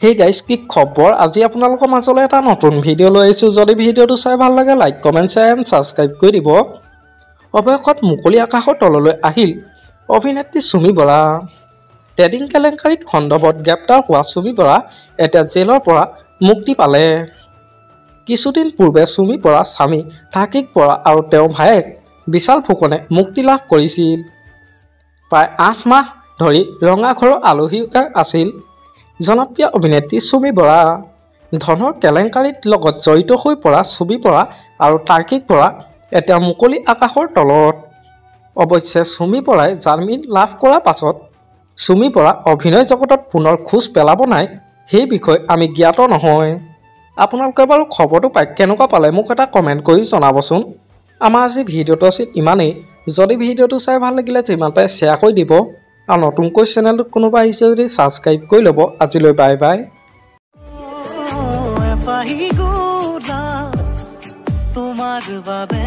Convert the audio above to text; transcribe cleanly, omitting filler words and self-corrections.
hey guys কি খবৰ আজি আপোনালোকৰ মাজলৈ এটা নতুন ভিডিঅ' লৈ আহিছোঁ যদি ভিডিঅ'টো চাই ভাল লাগে like comment share and subscribe কৰি দিব অৱশেষত মুকলি আকাশৰ তললৈ আহিল অভিনেত্ৰী সুমি বৰা ট্ৰেডিং কেলেংকাৰীত সন্দৰ্ভত গ্ৰেপ্তাৰ হোৱা সুমি বৰা এতিয়া জেলৰ পৰা মুক্তি পালে কিছুদিন পূৰ্বে সুমি বৰাৰ স্বামী ধাৰ্কিক বৰা আৰু তেওঁৰ ভায়েক বিশাল ফুকনে মুক্তি লাভ কৰিছিল প্ৰায় 8 মাহ ধৰি ৰঙাঘৰৰ আলহী আছিল জনপ্ৰিয় অভিনেত্ৰী সুমি বৰা ধনৰ কেলেংকাৰীত লগত জড়িত হৈ পৰা সুমি বৰা আৰু ধাৰ্কিক বৰা এতিয়া মুকলি আকাশৰ তলত অৱশ্যে সুমি বৰাই জামিন লাভ কৰাৰ পাছত সুমি বৰা অভিনয় জগতত পুনৰ খোজ পেলাব নাই সেই বিষয়ে আমি জ্ঞাত নহয় আপোনালোকে বাৰু খবৰটো পাই কেনেকুৱা পালে মোক এটা কমেণ্ট কৰি জনাবচোন আমাৰ আজি ভিডিঅ'টো আছিল ইমানেই যদি ভিডিঅ'টো চাই ভাল লাগিলে যিমান পাৰে শ্বেয়াৰ কৰি দিব আৰু নতুনকৈ চেনেলটোত কোনোবা আহিছে যদি ছাবস্ক্ৰাইব কৰি ল'ব আজিলৈ বাই বাই তোমাৰ বাবে